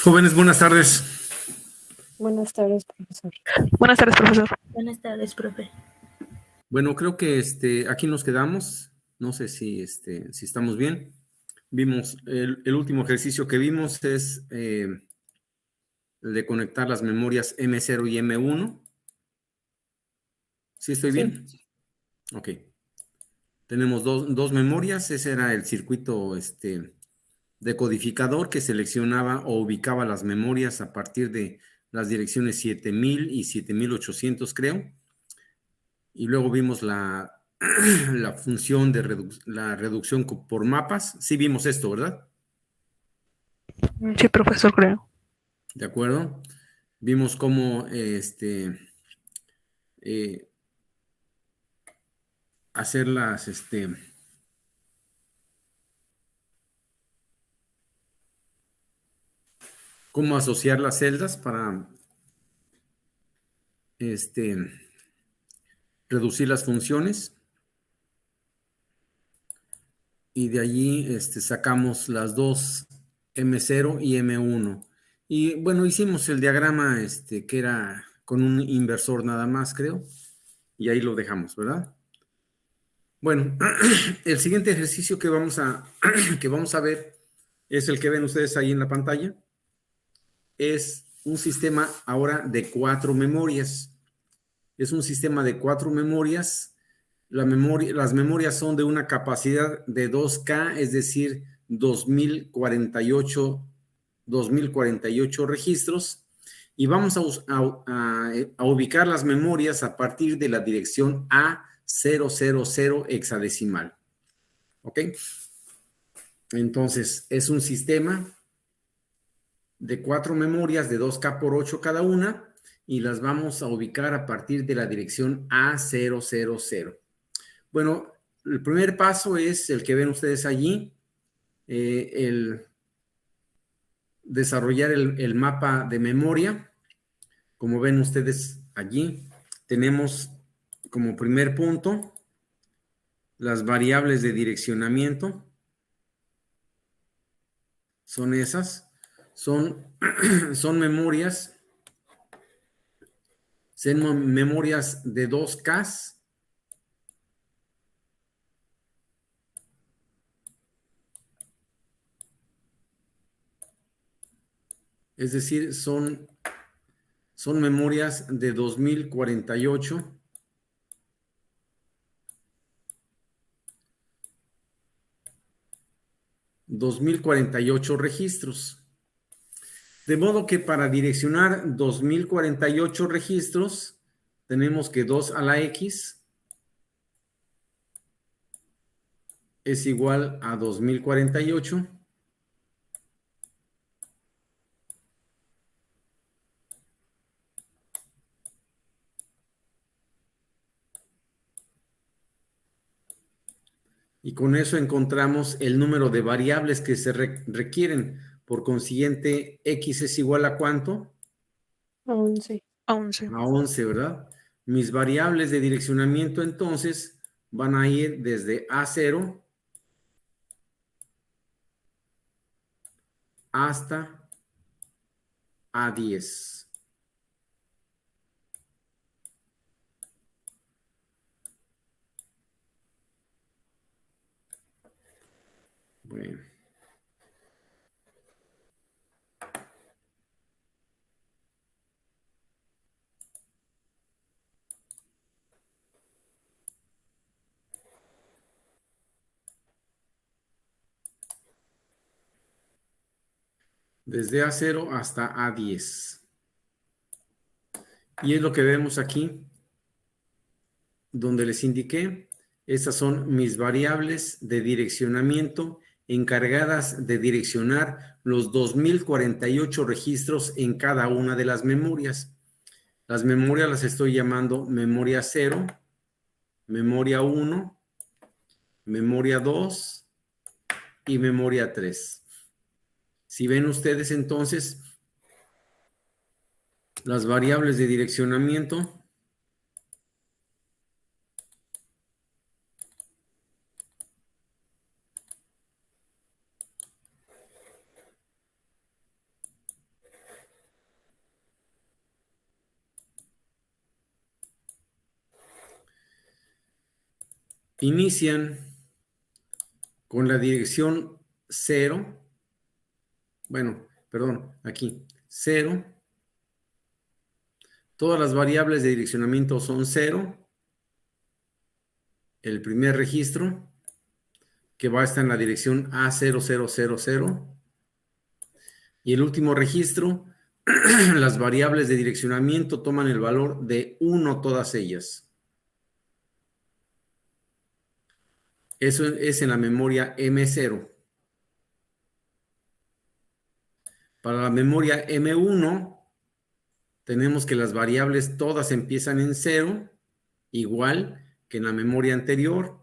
Jóvenes, buenas tardes. Buenas tardes, profesor. Buenas tardes, profesor. Buenas tardes, profe. Bueno, creo que aquí nos quedamos. No sé si estamos bien. Vimos, el último ejercicio que vimos es el de conectar las memorias M0 y M1. ¿Sí estoy bien? Ok. Tenemos dos memorias. Ese era el circuito decodificador que seleccionaba o ubicaba las memorias a partir de las direcciones 7000 y 7800, creo. Y luego vimos la función de la reducción por mapas. Sí vimos esto, ¿verdad? Sí, profesor, creo. De acuerdo. Vimos cómo hacer cómo asociar las celdas para reducir las funciones. Y de allí sacamos las dos M0 y M1. Y bueno, hicimos el diagrama que era con un inversor nada más, creo. Y ahí lo dejamos, ¿verdad? Bueno, el siguiente ejercicio que vamos a ver es el que ven ustedes ahí en la pantalla. Es un sistema ahora de 4 memorias. Es un sistema de 4 memorias. Las memorias son de una capacidad de 2K, es decir, 2048 registros. Y vamos a ubicar las memorias a partir de la dirección A000 hexadecimal. ¿Ok? Entonces, es un sistema de 4 memorias de 2K por 8 cada una y las vamos a ubicar a partir de la dirección A000. Bueno, el primer paso es el que ven ustedes allí, el desarrollar el mapa de memoria. Como ven ustedes allí, tenemos como primer punto las variables de direccionamiento. Son esas. Son memorias. Son memorias de 2K. Es decir, son memorias de 2048. Registros. De modo que para direccionar 2048 registros, tenemos que 2 a la X es igual a 2048. Y con eso encontramos el número de variables que se requieren. Por consiguiente, X es igual a ¿cuánto? A 11. A 11. A 11, ¿verdad? Mis variables de direccionamiento entonces van a ir desde A0 hasta A10. Bueno. Desde A0 hasta A10. Y es lo que vemos aquí, donde les indiqué. Estas son mis variables de direccionamiento encargadas de direccionar los 2048 registros en cada una de las memorias. Las memorias las estoy llamando memoria 0, memoria 1, memoria 2 y memoria 3. Si ven ustedes entonces, las variables de direccionamiento inician con la dirección 0, bueno, perdón, aquí, 0. Todas las variables de direccionamiento son 0. El primer registro, que va a estar en la dirección A0000. Y el último registro, las variables de direccionamiento toman el valor de 1 todas ellas. Eso es en la memoria M0. Para la memoria M1, tenemos que las variables todas empiezan en 0, igual que en la memoria anterior.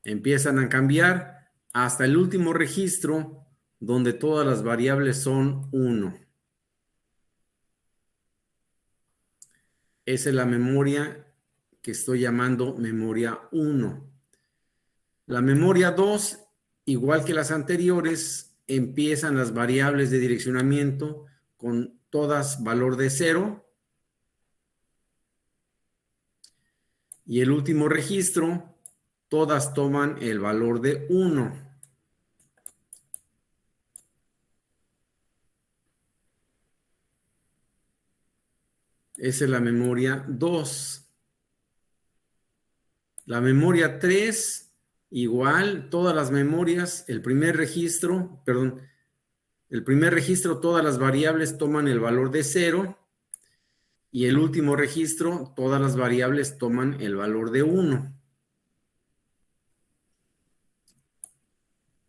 Empiezan a cambiar hasta el último registro, donde todas las variables son 1. Esa es la memoria que estoy llamando memoria 1. La memoria 2, igual que las anteriores, empiezan las variables de direccionamiento con todas valor de 0. Y el último registro, todas toman el valor de 1. Esa es la memoria 2. La memoria 3, igual, todas las memorias, el primer registro, todas las variables toman el valor de 0. Y el último registro, todas las variables toman el valor de 1.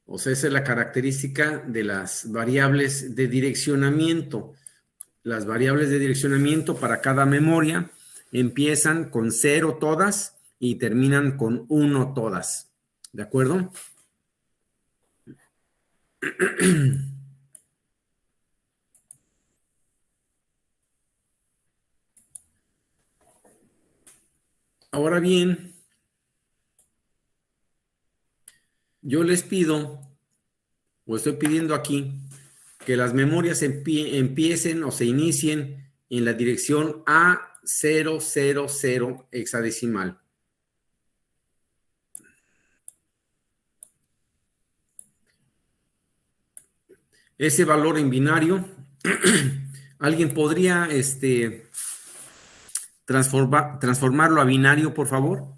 O sea, esa es la característica de las variables de direccionamiento. Las variables de direccionamiento para cada memoria empiezan con 0 todas y terminan con 1 todas. ¿De acuerdo? Ahora bien, yo les pido, o estoy pidiendo aquí, que las memorias empiecen o se inicien en la dirección A000 hexadecimal. Ese valor en binario, ¿alguien podría transformarlo a binario, por favor?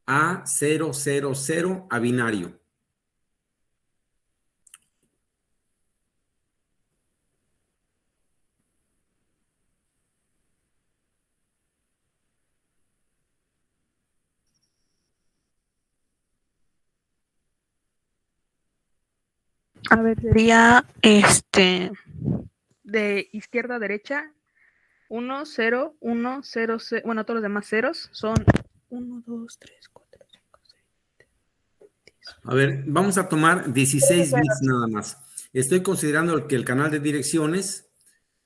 A000 a binario. A ver, sería de izquierda a derecha, 1, 0, 1, 0, 0. Bueno, todos los demás ceros son 1, 2, 3, 4, 5, 6. A ver, vamos a tomar 16 bits nada más. Estoy considerando que el canal de direcciones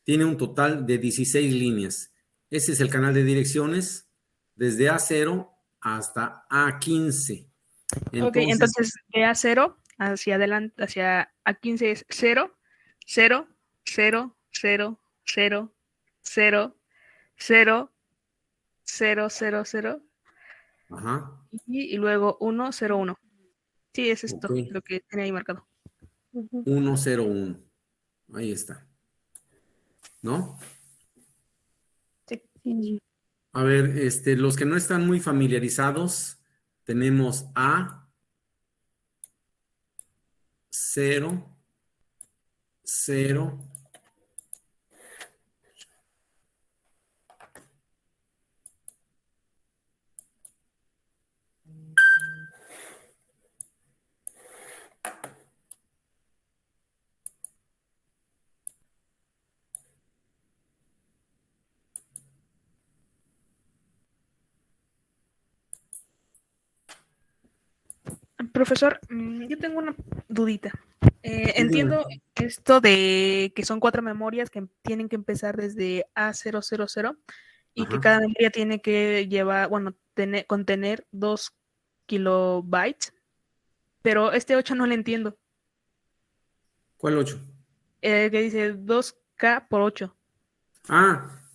tiene un total de 16 líneas. Ese es el canal de direcciones desde A0 hasta A15. Ok, entonces de A0 hacia adelante, hacia A15 es 0, 0, 0, 0, 0, 0, 0, 0, 0, 0. Ajá. Y luego 1, 0, 1. Sí, es esto Ok. lo que tiene ahí marcado. 1, 0, 1. Ahí está. ¿No? Sí. A ver, los que no están muy familiarizados, tenemos A, 0, 0, Profesor, yo tengo una dudita. Dime. Entiendo esto de que son 4 memorias que tienen que empezar desde A000 y que Ajá. cada memoria tiene que llevar, bueno, contener 2 kilobytes, pero este 8 no lo entiendo. ¿Cuál 8? Que dice 2K por 8.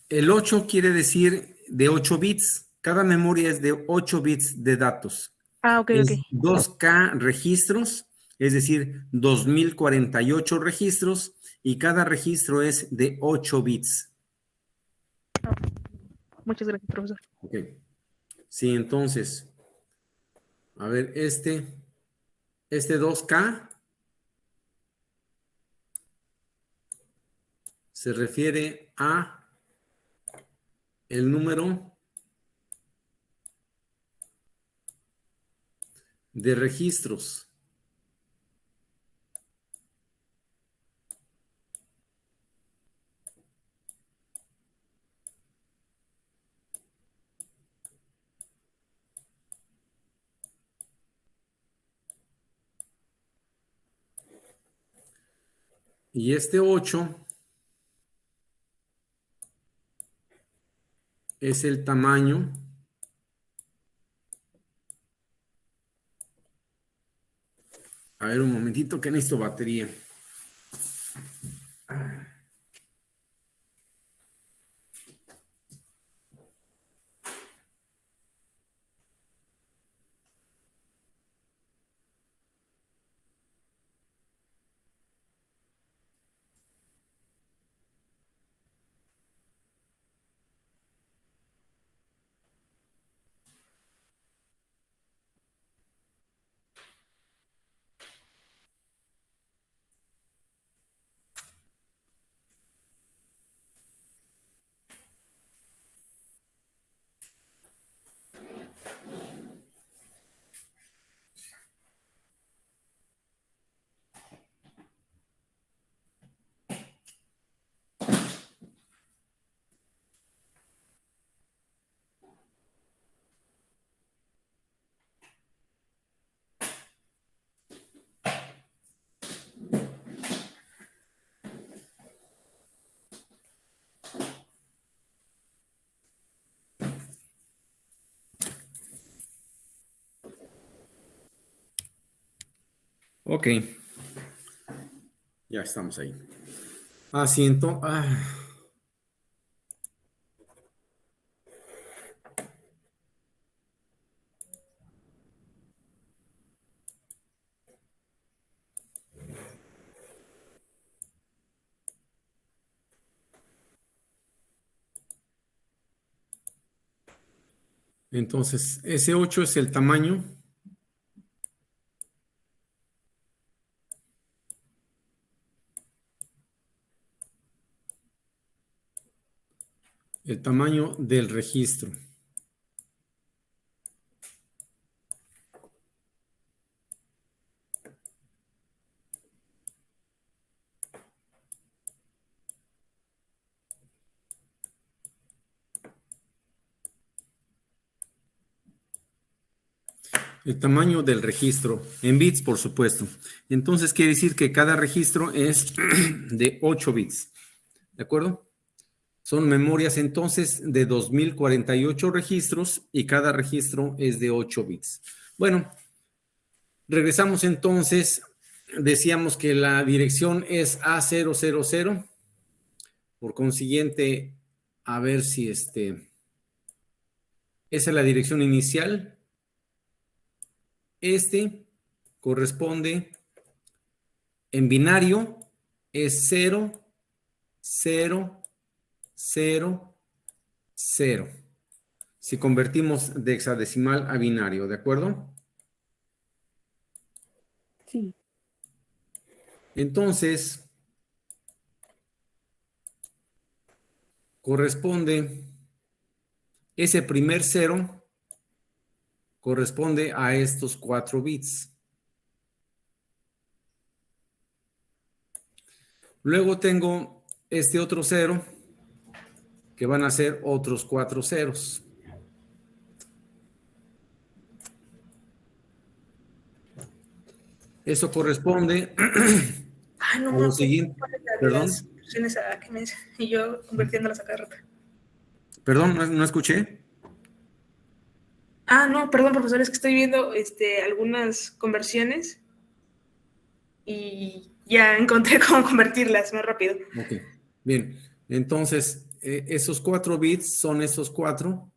El 8 quiere decir de 8 bits. Cada memoria es de 8 bits de datos. Ah, ok, ok. Es 2K registros, es decir, 2048 registros, y cada registro es de 8 bits. Muchas gracias, profesor. Ok. Sí, entonces, a ver, este 2K se refiere a el número de registros. Y este 8 es el tamaño A ver, un momentito que necesito batería. Ok, ya estamos ahí. Asiento. Entonces, ese 8 es el tamaño. El tamaño del registro. El tamaño del registro, en bits, por supuesto. Entonces, quiere decir que cada registro es de 8 bits. ¿De acuerdo? Son memorias entonces de 2048 registros y cada registro es de 8 bits. Bueno, regresamos entonces. Decíamos que la dirección es A000. Por consiguiente, a ver si esa es la dirección inicial. Corresponde en binario, es 0, 0, 0, 0. Si convertimos de hexadecimal a binario, ¿de acuerdo? Sí. Entonces, corresponde, ese primer 0 corresponde a estos 4 bits. Luego tengo este otro 0, que van a ser otros 4 ceros. Eso corresponde Ay, no a me lo acuerdo siguiente. cuáles eran Perdón, las opciones que me y yo convirtiéndolas a cada rato. perdón, no escuché. Ah, no, perdón, profesor, es que estoy viendo algunas conversiones y ya encontré cómo convertirlas más rápido. Ok, bien. Entonces, esos 4 bits son esos 4.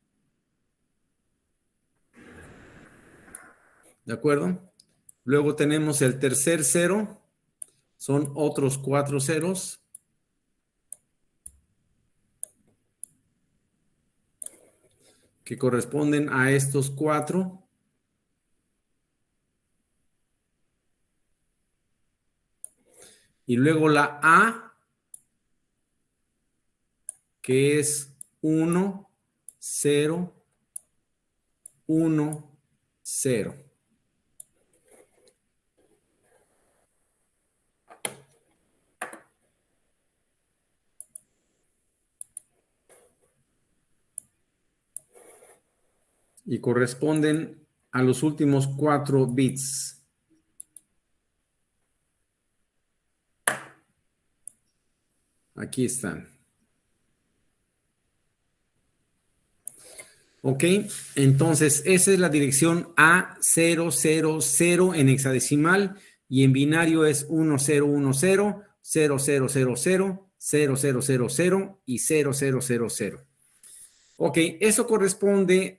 ¿De acuerdo? Luego tenemos el tercer 0. Son otros 4 ceros. Que corresponden a estos 4. Y luego la A, que es 1, 0, 1, 0. Y corresponden a los últimos 4 bits. Aquí están. Ok, entonces esa es la dirección A000 en hexadecimal y en binario es 1010, 0000, 0000 y 0000. Ok, eso corresponde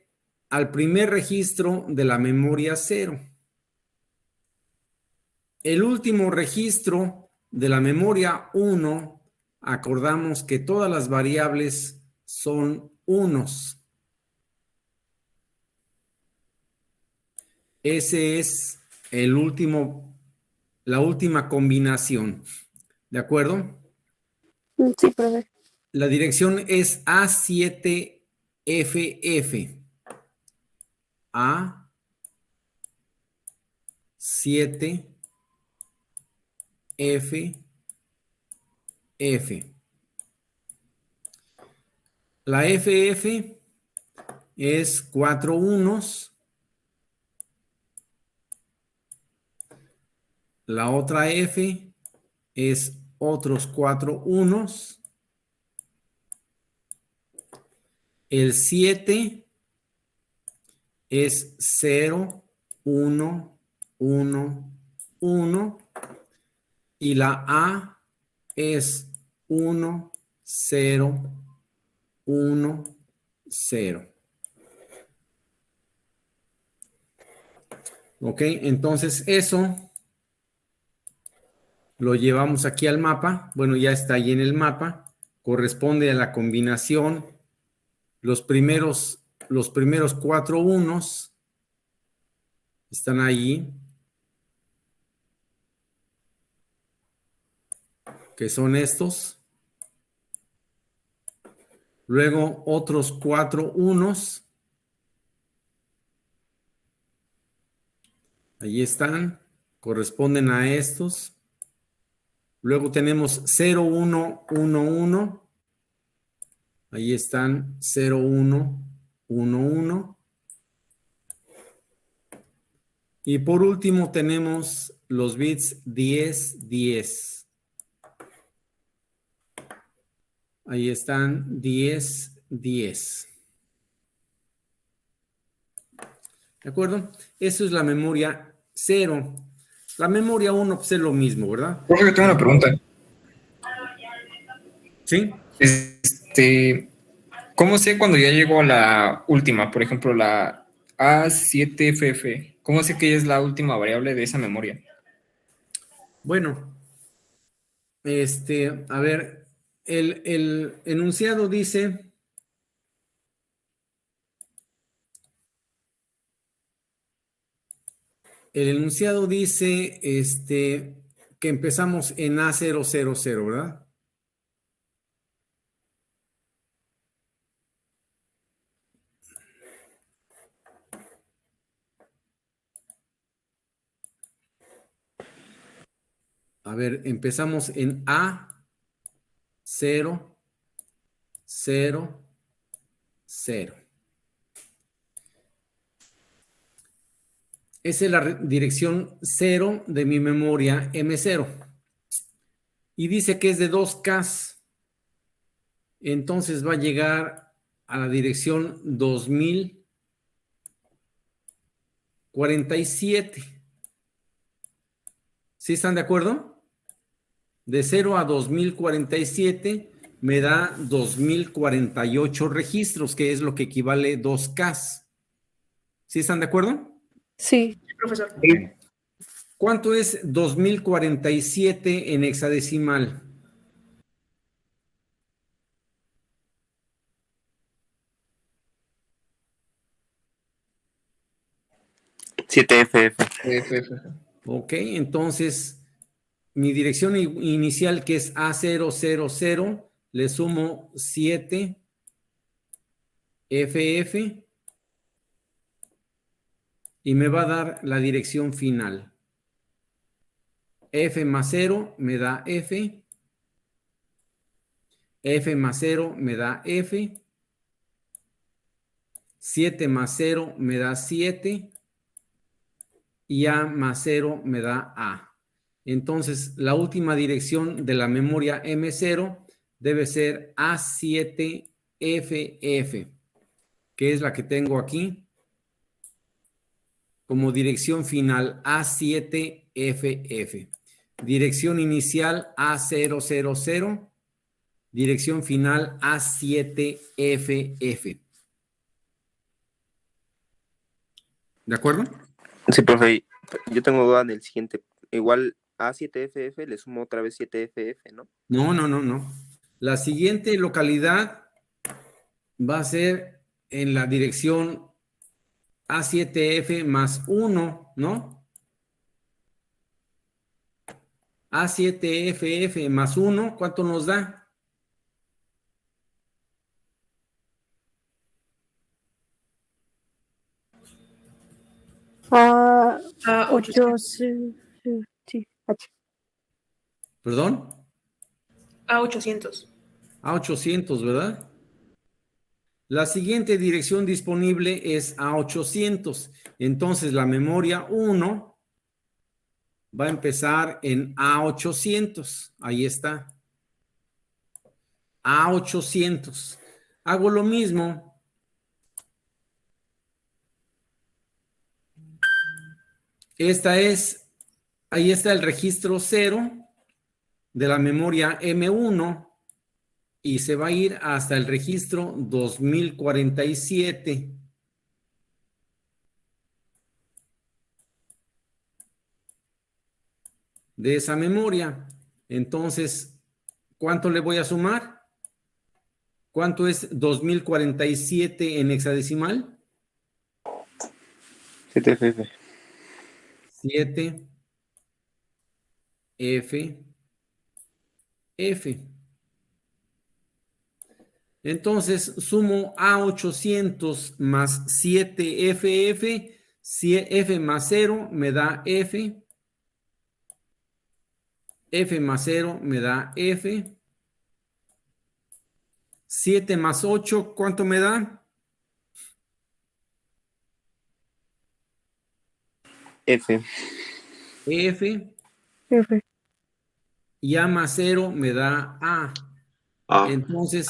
al primer registro de la memoria 0. El último registro de la memoria 1, acordamos que todas las variables son unos. Ese es el último, la última combinación. ¿De acuerdo? Sí, profe. La dirección es A7FF. A7FF. La FF es 4 unos. La otra F es otros 4 unos. El 7 es 0, 1, 1, 1. Y la A es 1, 0, 1, 0. Ok, entonces eso lo llevamos aquí al mapa. Bueno, ya está ahí en el mapa. Corresponde a la combinación. Los primeros 4 unos están ahí, que son estos. Luego otros 4 unos. Ahí están, corresponden a estos. Luego tenemos 0, 1, 1, 1. Ahí están 0, 1, 1, 1. Y por último tenemos los bits 10, 10. Ahí están 10, 10. ¿De acuerdo? Eso es la memoria 0. La memoria 1 pues es lo mismo, ¿verdad? Profe, yo tengo una pregunta. ¿Sí? ¿Cómo sé cuando ya llego a la última? Por ejemplo, la A7FF. ¿Cómo sé que ella es la última variable de esa memoria? Bueno, a ver, el enunciado dice... El enunciado dice que empezamos en A000, ¿verdad? A ver, empezamos en A0, 0, 0. Esa es la dirección 0 de mi memoria M0. Y dice que es de 2K. Entonces va a llegar a la dirección 2047. ¿Sí están de acuerdo? De 0 a 2047 me da 2048 registros, que es lo que equivale 2K. ¿Sí están de acuerdo? Sí. Profesor. ¿Cuánto es 2047 en hexadecimal? Siete FF. Ok, entonces mi dirección inicial, que es A000, le sumo 7 FF y me va a dar la dirección final. F más 0 me da F. F más 0 me da F. 7 más 0 me da 7. Y A más 0 me da A. Entonces, la última dirección de la memoria M0 debe ser A7FF, que es la que tengo aquí como dirección final, A7FF. Dirección inicial A000, dirección final A7FF. ¿De acuerdo? Sí, profe, yo tengo duda del siguiente. Igual A7FF le sumo otra vez 7FF, ¿no? No. La siguiente localidad va a ser en la dirección A7F más 1, ¿no? A7FF más 1, ¿cuánto nos da? Ah, 8, sí, sí, 8. ¿Perdón? A800. A800, ¿verdad? La siguiente dirección disponible es A800. Entonces, la memoria 1 va a empezar en A800. Ahí está. A800. Hago lo mismo. Ahí está el registro 0 de la memoria M1 y se va a ir hasta el registro 2047. De esa memoria. Entonces, ¿cuánto le voy a sumar? ¿Cuánto es 2047 en hexadecimal? 7FF. 7 F F. Entonces, sumo A800 más 7 FF, F más 0 me da F. F más 0 me da F. 7 más 8, ¿cuánto me da? F. F. F. Y A más 0 me da A. Entonces,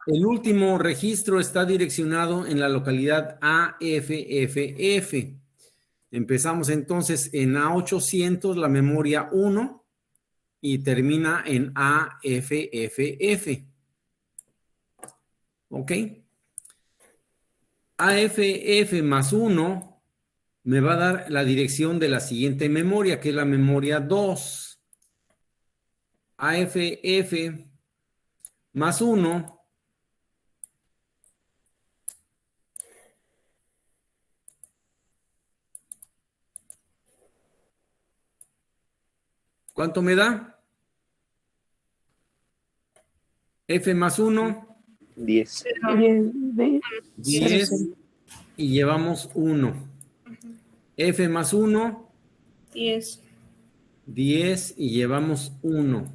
el último registro está direccionado en la localidad AFFF. Empezamos entonces en A800, la memoria 1, y termina en AFFF. ¿Ok? AFF más 1 me va a dar la dirección de la siguiente memoria, que es la memoria 2. AFF más 1 ¿cuánto me da? F más 1, 10. 10 y llevamos 1. F más 1, 10. 10 y llevamos 1.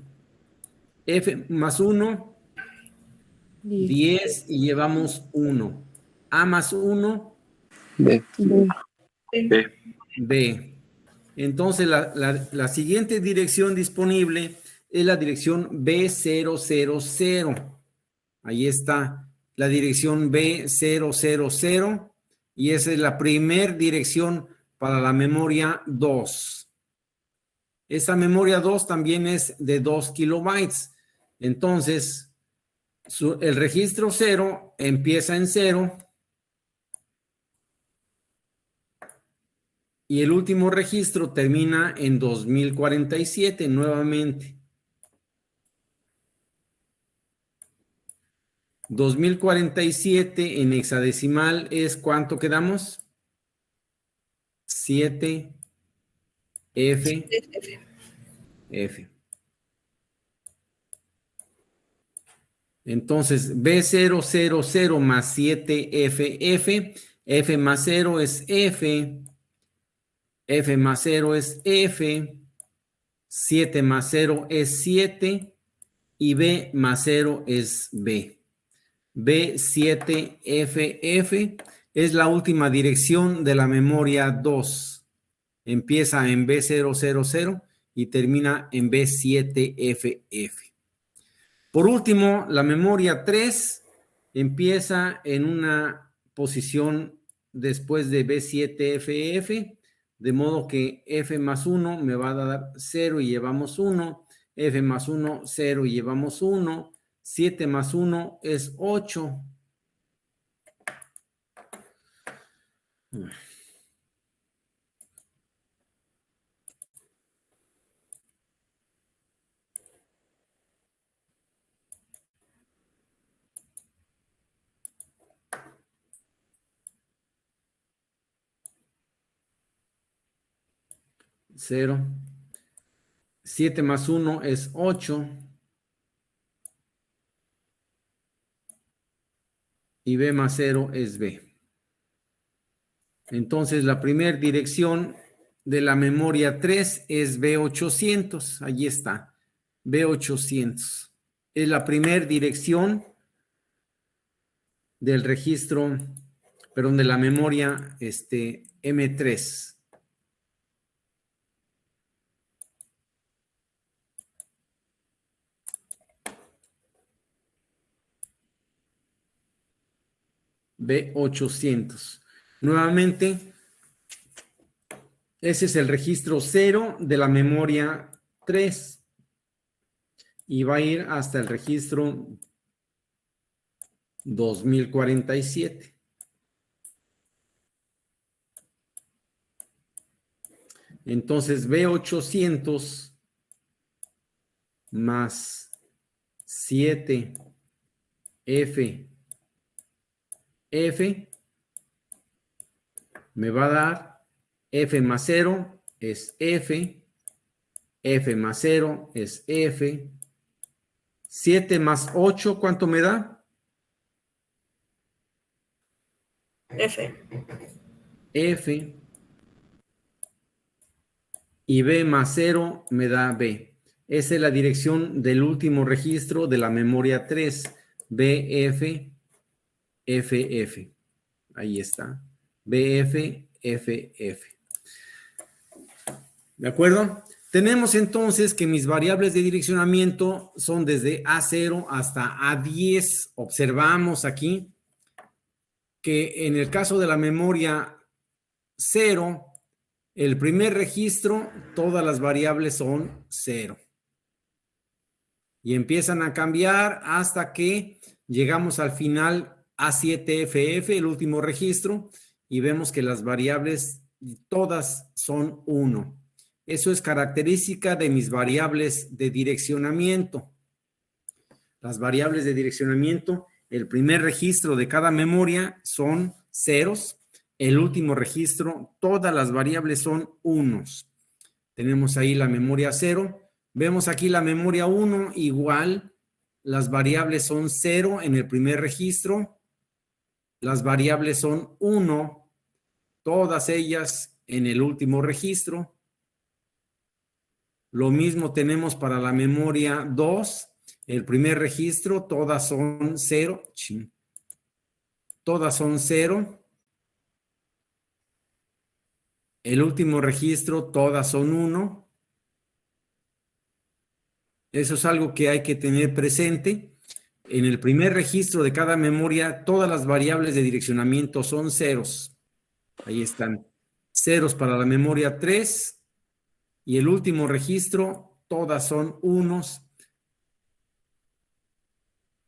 F más 1, 10 y llevamos 1. A más 1, B. B. B. B. Entonces, la siguiente dirección disponible es la dirección B000. Ahí está la dirección B000 y esa es la primera dirección para la memoria 2. Esa memoria 2 también es de 2 kilobytes. Entonces, el registro 0 empieza en 0 y el último registro termina en 2047 nuevamente. 2047 en hexadecimal es ¿cuánto quedamos? 7 F. Entonces, B000 más 7FF, F más 0 es F, F más 0 es F, 7 más 0 es 7 y B más 0 es B. B7FF es la última dirección de la memoria 2. Empieza en B000 y termina en B7FF. Por último, la memoria 3 empieza en una posición después de B7FF, de modo que F más 1 me va a dar 0 y llevamos 1, F más 1, 0 y llevamos 1, 7 más 1 es 8. Cero. 7 más 1 es 8. Y B más 0 es B. Entonces, la primera dirección de la memoria 3 es B800. Allí está. B800. Es la primera dirección del registro, perdón, de la memoria M3. B800. Nuevamente, ese es el registro 0 de la memoria 3 y va a ir hasta el registro 2047. Entonces, B800 más 7F me va a dar F más 0 es F, F más 0 es F, 7 más 8, ¿cuánto me da? F. Y B más 0 me da B. Esa es la dirección del último registro de la memoria 3, BF, FF. Ahí está. BF, FF. ¿De acuerdo? Tenemos entonces que mis variables de direccionamiento son desde A0 hasta A10. Observamos aquí que en el caso de la memoria 0, el primer registro, todas las variables son 0. Y empiezan a cambiar hasta que llegamos al final A7FF, el último registro, y vemos que las variables todas son 1. Eso es característica de mis variables de direccionamiento. Las variables de direccionamiento, el primer registro de cada memoria son ceros. El último registro, todas las variables son unos. Tenemos ahí la memoria 0. Vemos aquí la memoria 1, igual. Las variables son 0 en el primer registro. Las variables son 1, todas ellas en el último registro. Lo mismo tenemos para la memoria 2. El primer registro, todas son 0. Todas son 0. El último registro, todas son 1. Eso es algo que hay que tener presente. En el primer registro de cada memoria, todas las variables de direccionamiento son ceros. Ahí están. Ceros para la memoria 3. Y el último registro, todas son unos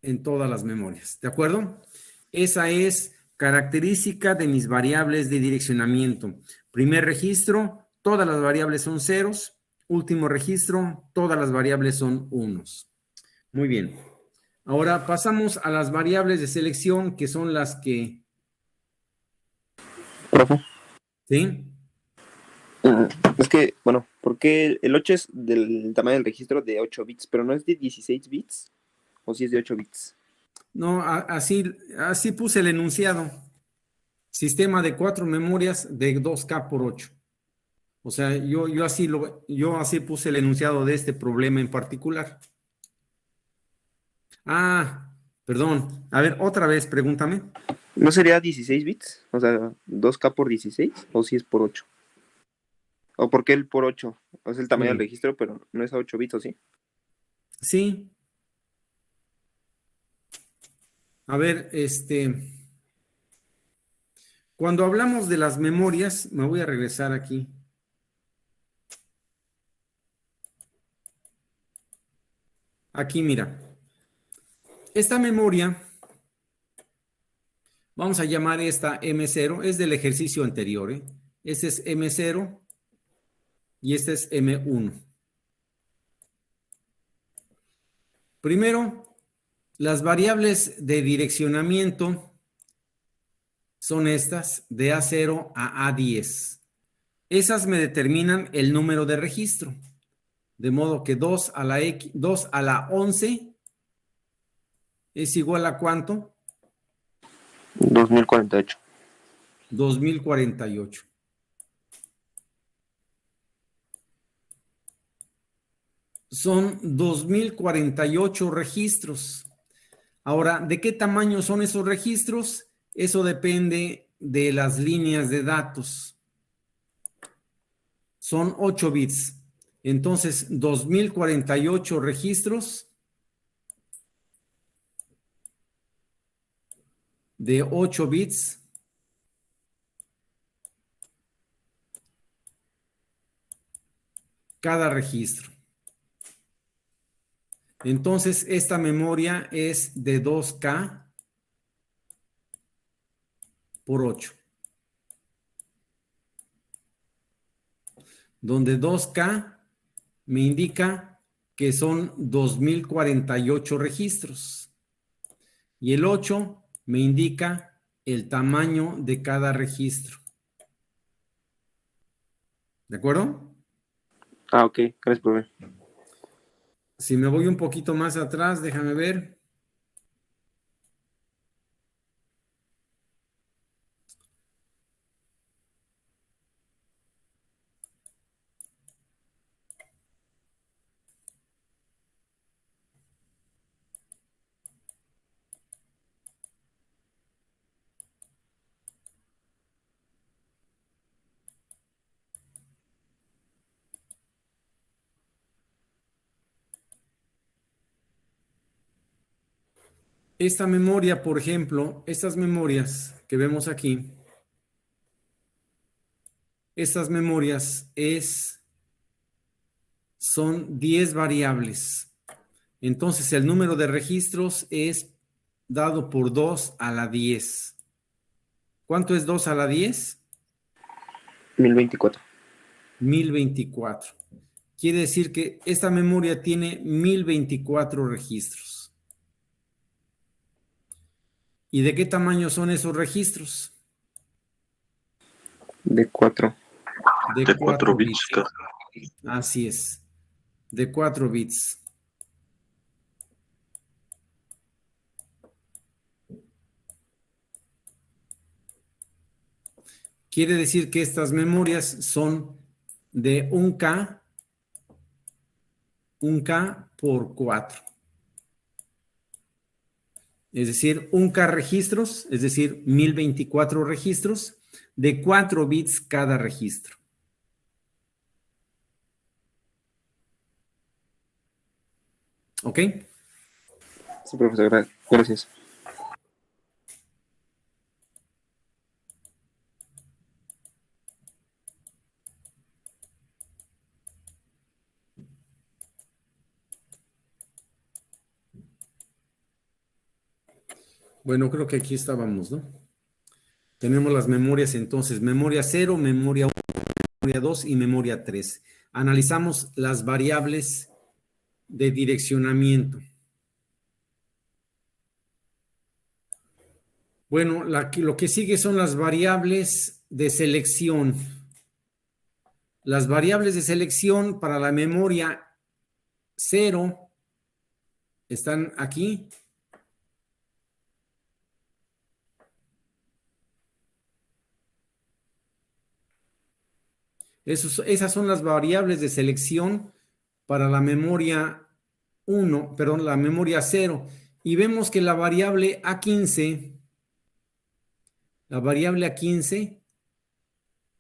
en todas las memorias. ¿De acuerdo? Esa es característica de mis variables de direccionamiento. Primer registro, todas las variables son ceros. Último registro, todas las variables son unos. Muy bien. Ahora pasamos a las variables de selección, que son las que... Profe. ¿Sí? Es que, bueno, porque el 8 es del tamaño del registro de 8 bits, pero no es de 16 bits, o si es de 8 bits. No, así puse el enunciado. Sistema de 4 memorias de 2K por 8. O sea, yo así puse el enunciado de este problema en particular. Ah, perdón. A ver, otra vez, pregúntame. ¿No sería 16 bits? O sea, 2K por 16, o si es por 8. ¿O por qué el por 8? Es el tamaño del registro, pero no es a 8 bits, ¿o sí? Sí. A ver, cuando hablamos de las memorias, me voy a regresar aquí. Aquí, mira. Esta memoria, vamos a llamar esta M0, es del ejercicio anterior, ¿eh? Este es M0 y este es M1. Primero, las variables de direccionamiento son estas, de A0 a A10. Esas me determinan el número de registro. De modo que 2 a la 11 es igual a ¿cuánto? 2048. 2048. Son 2048 registros. Ahora, ¿de qué tamaño son esos registros? Eso depende de las líneas de datos. Son 8 bits. Entonces, 2048 registros de 8 bits cada registro. Entonces, esta memoria es de 2K por 8. Donde 2K me indica que son 2048 registros. Y el 8 me indica el tamaño de cada registro. ¿De acuerdo? Ah, ok. Gracias, profe. Si me voy un poquito más atrás, déjame ver. Esta memoria, por ejemplo, estas memorias que vemos aquí, estas memorias son 10 variables. Entonces, el número de registros es dado por 2 a la 10. ¿Cuánto es 2 a la 10? 1024. 1024. Quiere decir que esta memoria tiene 1024 registros. ¿Y de qué tamaño son esos registros? De 4. De 4 bits. Así es. De 4 bits. Quiere decir que estas memorias son de 1K por 4. Es decir, 1K registros, es decir, 1024 registros, de 4 bits cada registro. ¿Ok? Sí, profesor, gracias. Bueno, creo que aquí estábamos, ¿no? Tenemos las memorias entonces, memoria 0, memoria 1, memoria 2 y memoria 3. Analizamos las variables de direccionamiento. Bueno, lo que sigue son las variables de selección. Las variables de selección para la memoria 0 están aquí. Esas son las variables de selección para la memoria 1, perdón, la memoria 0. Y vemos que la variable A15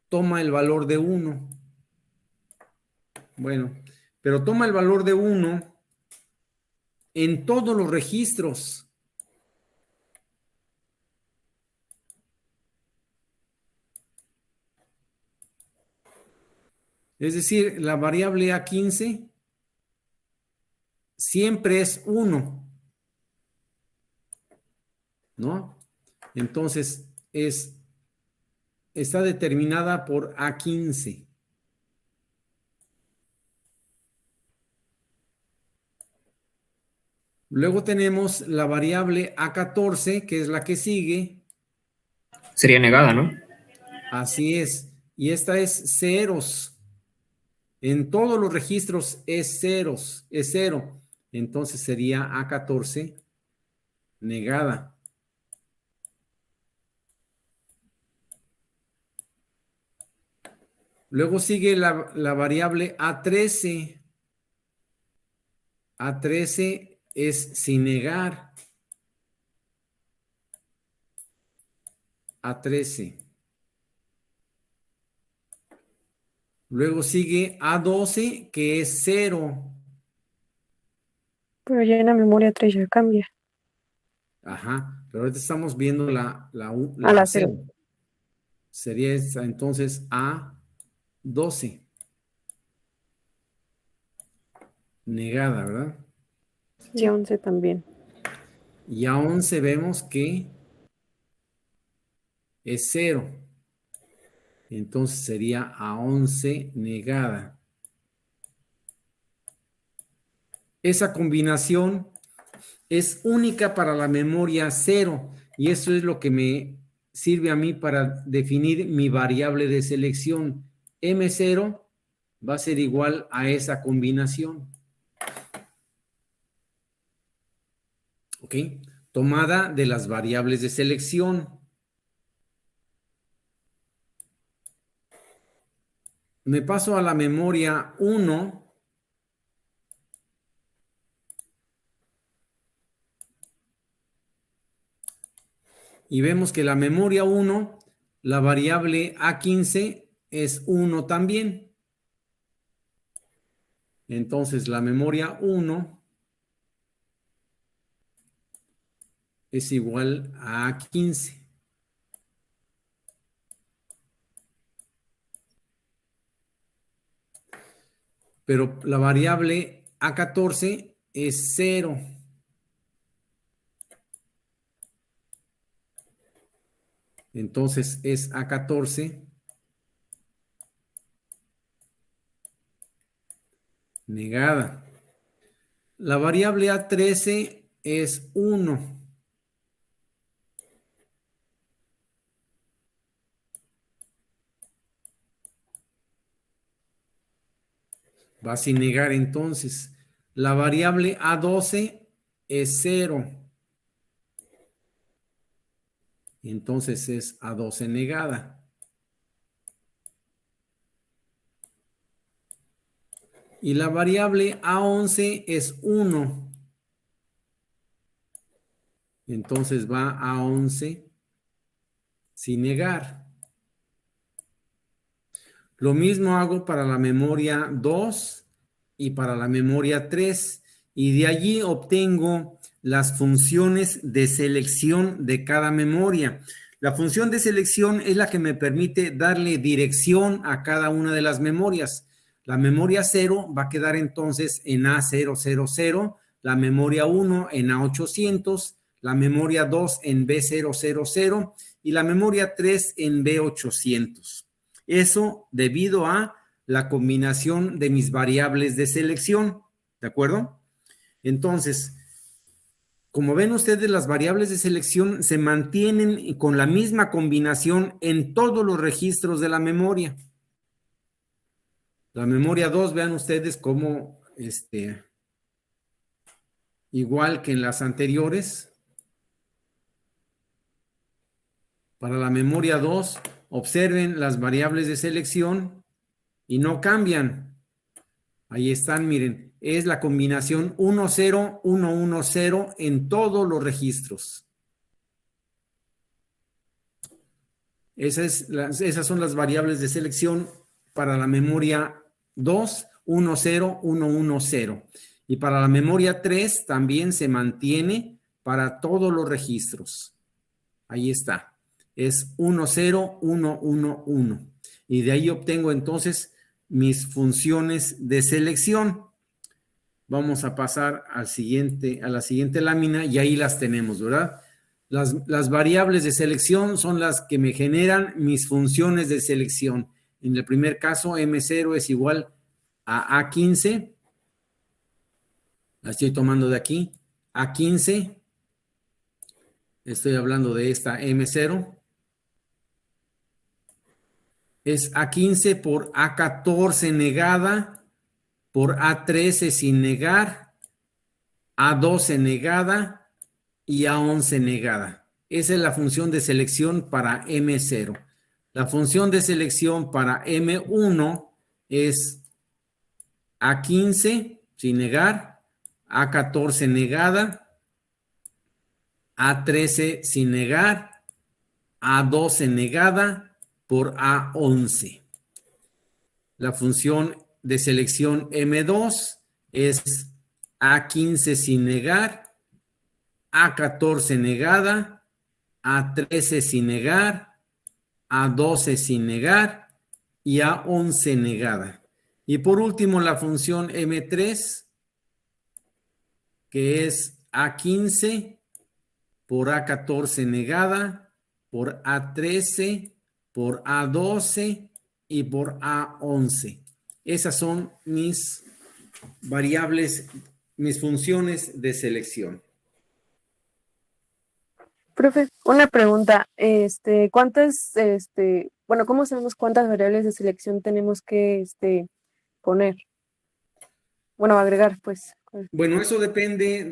toma el valor de 1. Bueno, pero toma el valor de 1 en todos los registros. Es decir, la variable A15 siempre es 1, ¿no? Entonces, está determinada por A15. Luego tenemos la variable A14, que es la que sigue. Sería negada, ¿no? Así es. Y esta es ceros. En todos los registros es ceros, es 0. Entonces sería A14 negada. Luego sigue la variable A13. A13 es sin negar. A13. Luego sigue A12, que es 0. Pero ya en la memoria 3 ya cambia. Ajá, pero ahorita estamos viendo la A la 0. 0. Sería esta, entonces A12. Negada, ¿verdad? Y 11 también. Y A11 vemos que es 0. Entonces sería A11 negada. Esa combinación es única para la memoria 0 y eso es lo que me sirve a mí para definir mi variable de selección. M0 va a ser igual a esa combinación. ¿Ok? Tomada de las variables de selección. Me paso a la memoria 1. Y vemos que la memoria 1, la variable A15 es 1 también. Entonces la memoria 1 es igual a A15. Pero la variable A14 es 0. Entonces es A14 negada. La variable A13 es 1. Va sin negar entonces. La variable A12 es 0. Entonces es A12 negada. Y la variable A11 es 1. Entonces va A11 sin negar. Lo mismo hago para la memoria 2 y para la memoria 3. y de allí obtengo las funciones de selección de cada memoria. La función de selección es la que me permite darle dirección a cada una de las memorias. La memoria 0 va a quedar entonces en A000, la memoria 1 en A800, la memoria 2 en B000 y la memoria 3 en B800. Eso debido a la combinación de mis variables de selección, ¿de acuerdo? Entonces, como ven ustedes, las variables de selección se mantienen con la misma combinación en todos los registros de la memoria. La memoria 2, vean ustedes cómo, igual que en las anteriores, para la memoria 2, observen las variables de selección y no cambian. Ahí están, miren, es la combinación 10110 en todos los registros. Esas son las variables de selección para la memoria 2, 10110. Y para la memoria 3 también se mantiene para todos los registros. Ahí está. Es 10111. Y de ahí obtengo entonces mis funciones de selección. Vamos a pasar a la siguiente lámina y ahí las tenemos, ¿verdad? Las variables de selección son las que me generan mis funciones de selección. En el primer caso, M0 es igual a A15. La estoy tomando de aquí. A15. Estoy hablando de esta M0. Es A15 por A14 negada, por A13 sin negar, A12 negada y A11 negada. Esa es la función de selección para M0. La función de selección para M1 es A15 sin negar, A14 negada, A13 sin negar, A12 negada por A11. La función de selección M2 es A15 sin negar, A14 negada, A13 sin negar, A12 sin negar y A11 negada. Y por último la función M3, que es A15 por A14 negada, por A13, por A12 y por A11. Esas son mis variables, mis funciones de selección. Profe, una pregunta, bueno, ¿cómo sabemos cuántas variables de selección tenemos que poner? Bueno, agregar, pues. Bueno, eso depende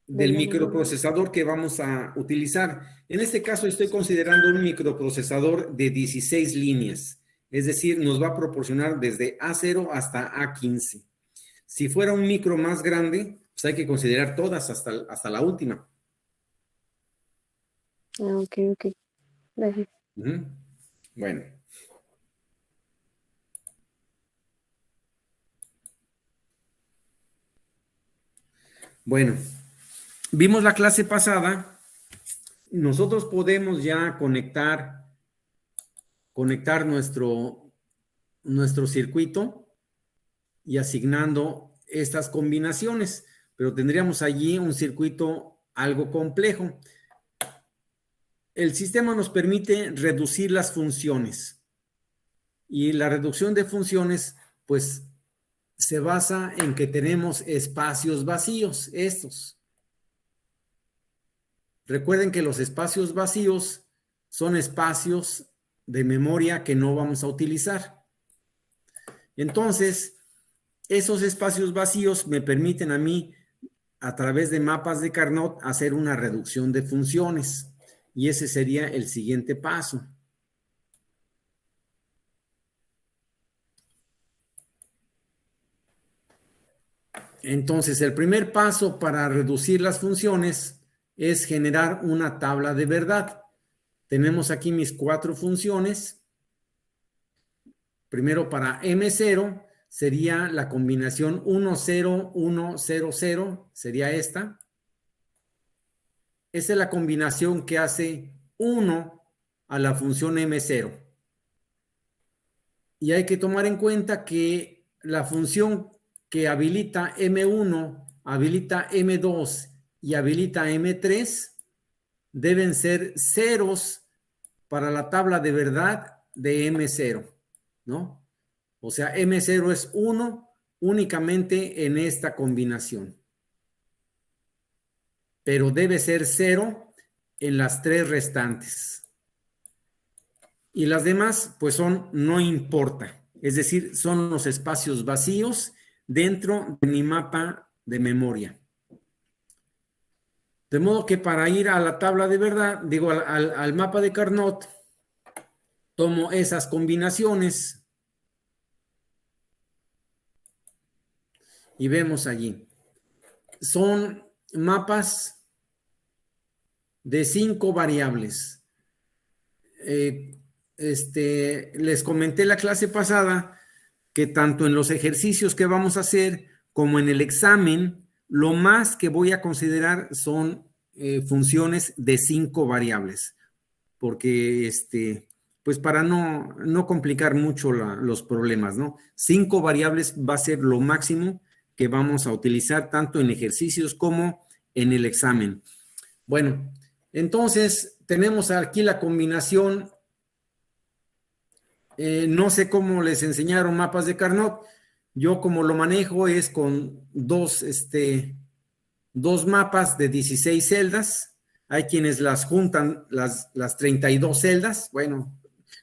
del la microprocesador que vamos a utilizar. En este caso estoy considerando un microprocesador de 16 líneas, es decir, nos va a proporcionar desde A0 hasta A15. Si fuera un micro más grande, pues hay que considerar todas hasta la última. Ok. Gracias. Bueno. Bueno, vimos la clase pasada. Nosotros podemos ya conectar nuestro circuito y asignando estas combinaciones, pero tendríamos allí un circuito algo complejo. El sistema nos permite reducir las funciones y la reducción de funciones, pues, se basa en que tenemos espacios vacíos, estos. Recuerden que los espacios vacíos son espacios de memoria que no vamos a utilizar. Entonces, esos espacios vacíos me permiten a mí, a través de mapas de Carnot, hacer una reducción de funciones. Y ese sería el siguiente paso. Entonces, el primer paso para reducir las funciones es generar una tabla de verdad. Tenemos aquí mis 4 funciones. Primero para M0 sería la combinación 1, 0, 1, 0, 0, sería esta. Esa es la combinación que hace 1 a la función M0. Y hay que tomar en cuenta que la función que habilita M1, habilita M2 y habilita M3 deben ser ceros para la tabla de verdad de M0, ¿no? O sea, M0 es 1 únicamente en esta combinación. Pero debe ser 0 en las 3 restantes. Y las demás, pues son no importa. Es decir, son los espacios vacíos dentro de mi mapa de memoria. De modo que para ir a la tabla de verdad, digo, al mapa de Carnot, tomo esas combinaciones y vemos allí. Son mapas de 5 variables. Les comenté la clase pasada que tanto en los ejercicios que vamos a hacer como en el examen, lo más que voy a considerar son funciones de 5 variables, porque pues para no complicar mucho los problemas, ¿no? 5 variables va a ser lo máximo que vamos a utilizar tanto en ejercicios como en el examen. Bueno, entonces tenemos aquí la combinación. No sé cómo les enseñaron mapas de Carnot. Yo como lo manejo es con dos mapas de 16 celdas. Hay quienes las juntan las 32 celdas. Bueno,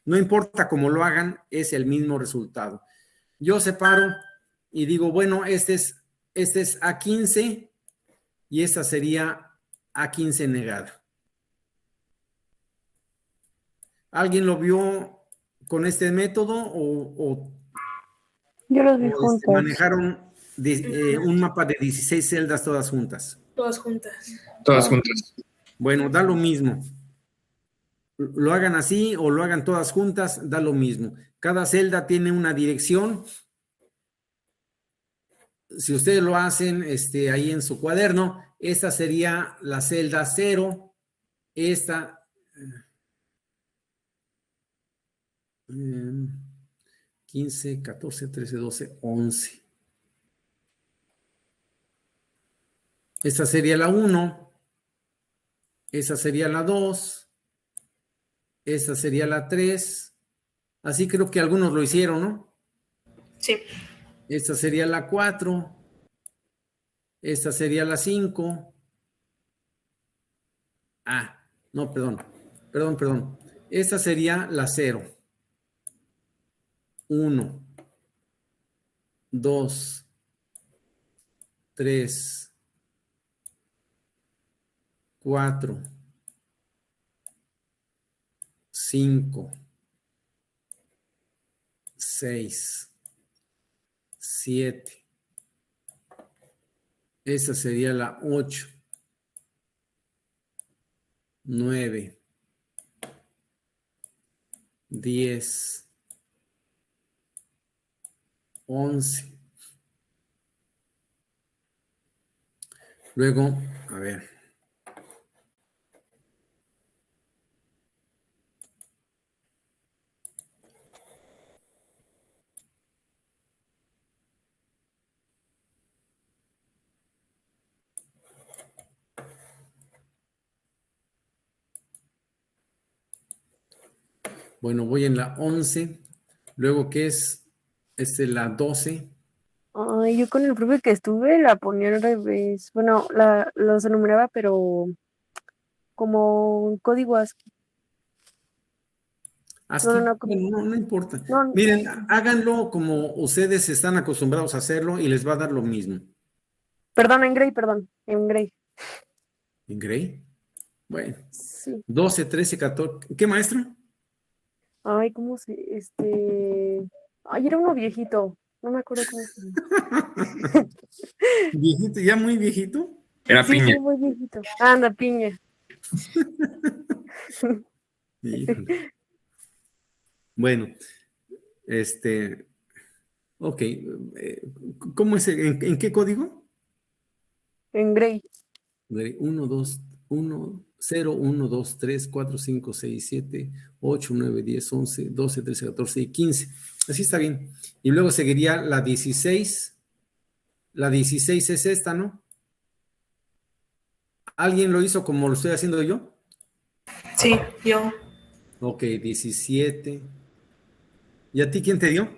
no importa cómo lo hagan, es el mismo resultado. Yo separo y digo, bueno, este es A15 y esta sería A15 negada. ¿Alguien lo vio con este método o Yo los vi juntos. manejaron un mapa de 16 celdas todas juntas? Todas juntas. Todas juntas. Bueno, da lo mismo. Lo hagan así o lo hagan todas juntas, da lo mismo. Cada celda tiene una dirección. Si ustedes lo hacen ahí en su cuaderno, esta sería la celda 0, esta 15, 14, 13, 12, 11. Esta sería la 1, esa sería la 2, esta sería la 3. Así creo que algunos lo hicieron, ¿no? Sí. Esta sería la 4, esta sería la 5. No, perdón. Esta sería la 0. 1, 2, 3, 4, 5, 6, 7. Esta sería la 8, 9, 10, 11. Luego, a ver. Bueno, voy en la 11. Luego, ¿qué es? La 12. Ay, yo con el profe que estuve la ponía al revés. Bueno, los enumeraba, pero como un código ASCII. Bueno, como- no importa. no, Miren, háganlo como ustedes están acostumbrados a hacerlo y les va a dar lo mismo. perdón, en Gray. ¿En Gray? Bueno, Sí. 12, 13, 14. ¿Qué maestro? Ay, ¿cómo se, Ay, era uno viejito. No me acuerdo cómo se llama. Viejito, ya muy viejito. Era Sí, piña. sí, muy viejito. Anda, piña. Híjole. Bueno, Ok. ¿Cómo es? ¿En qué código? En Gray. 1, 2, 1, 0, 1, 2, 3, 4, 5, 6, 7, 8, 9, 10, 11, 12, 13, 14 y 15. Así está bien. Y luego seguiría la 16. La 16 es esta, ¿no? ¿Alguien lo hizo como lo estoy haciendo yo? Sí, yo. Ok, 17. ¿Y a ti quién te dio?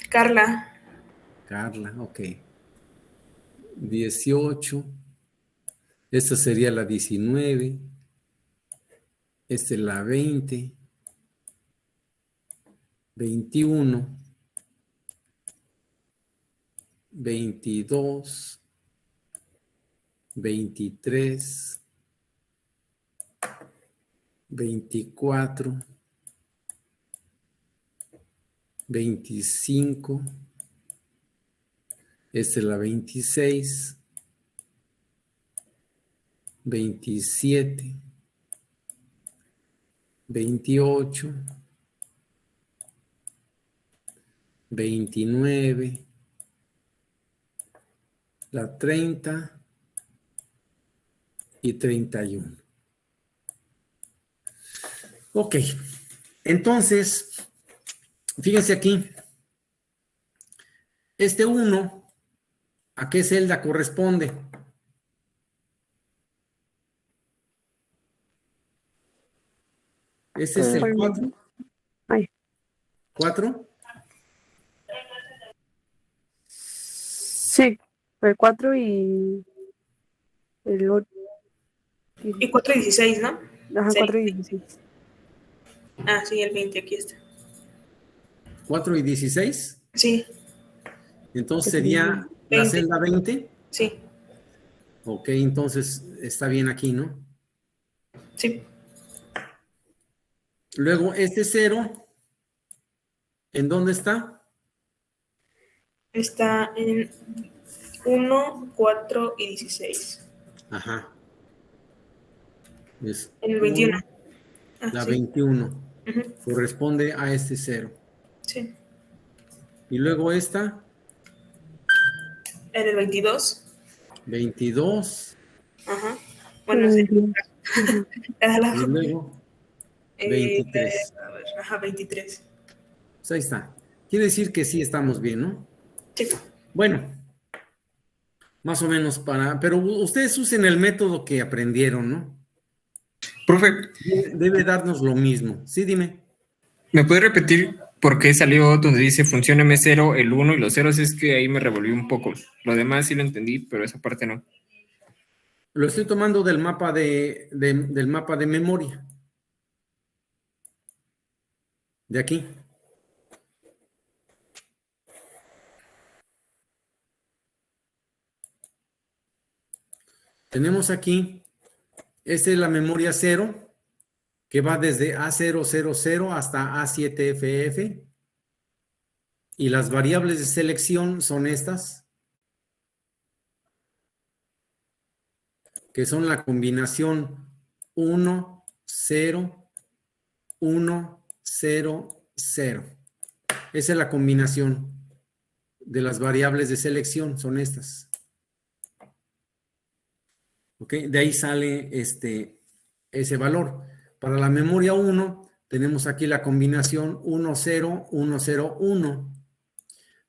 Carla. Carla, ok. 18. Esta sería la 19. Esta es la 20. 21. 22. 23. 24. 25. Esta es la 26. 27. 28. 29. La 30 y 31. Ok, entonces, fíjense aquí, este 1, ¿a qué celda corresponde? Ese es el 4. Ay. 4. Sí, el 4 y el 8. Y 4 y 16, ¿no? Ajá, Sí. 4 y 16. Ah, sí, el 20, aquí está. 4 y 16. Sí, Entonces Que sería sería la 20. celda 20. Sí, Ok, entonces está bien aquí, ¿no? sí. Luego este 0, ¿en dónde está? Está en 1, 4 y 16. Ajá. Es En el 21. 1, Ah, la sí. 21. Ujú, Corresponde a este 0. sí. Y luego esta, En el 22. 22. Ajá. Bueno, sí. Ajá. Era la- Y luego 23. a ver, ajá, 23. Pues ahí está. Quiere decir que sí estamos bien, ¿no? Sí. Bueno, más o menos pero ustedes usen el método que aprendieron, ¿no? Profe, Debe darnos lo mismo. Sí, dime. ¿me puede repetir por qué salió donde dice función M0, el 1 y los ceros? Es que ahí me revolví un poco. Lo demás sí lo entendí, pero esa parte no. Lo estoy tomando del mapa del mapa de memoria. De aquí. Tenemos aquí, esta es la memoria 0, que va desde A000 hasta A7FF. Y las variables de selección son estas, que son la combinación 1, 0, 1, 0, 0. Esa es la combinación de las variables de selección, son estas. ¿Ok? De ahí sale ese valor. Para la memoria 1, tenemos aquí la combinación 1, 0, 1, 0, 1.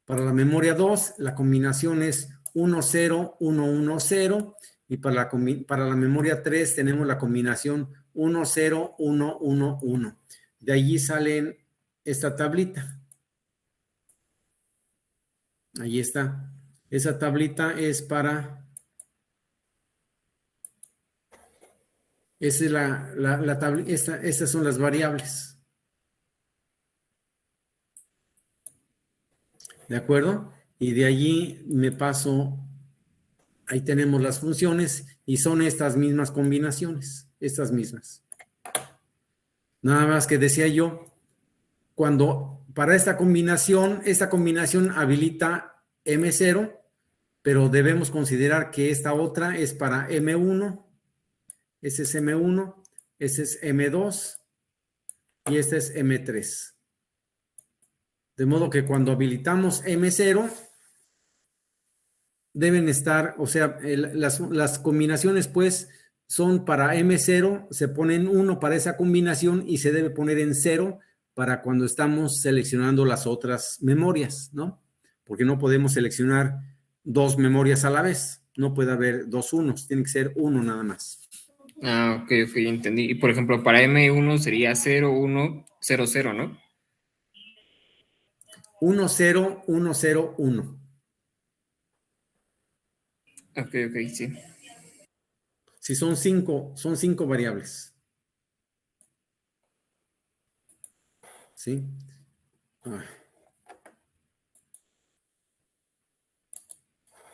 Para la memoria 2, la combinación es 1, 0, 1, 1, 0. Y para la memoria 3 tenemos la combinación 1, 0, 1, 1, 1. De allí salen esta tablita. Ahí está. Esa tablita es para... Esa es la tablita. Estas son las variables. ¿De acuerdo? Y de allí me paso... Ahí tenemos las funciones y son estas mismas combinaciones. Estas mismas. Nada más que decía yo, cuando para esta combinación habilita M0, pero debemos considerar que esta otra es para M1, ese es M1, ese es M2 y este es M3. De modo que cuando habilitamos M0, deben estar, o sea, las combinaciones pues son para M0, se ponen 1 para esa combinación y se debe poner en 0 para cuando estamos seleccionando las otras memorias, ¿no? Porque no podemos seleccionar 2 memorias a la vez, no puede haber 2 unos, tiene que ser 1 nada más. Ah, ok, entendí. Y por ejemplo, para M1 sería 0, 1, 0, 0, ¿no? 1, 0, 1, 0, 1. Ok, sí. Si son 5 variables. ¿Sí?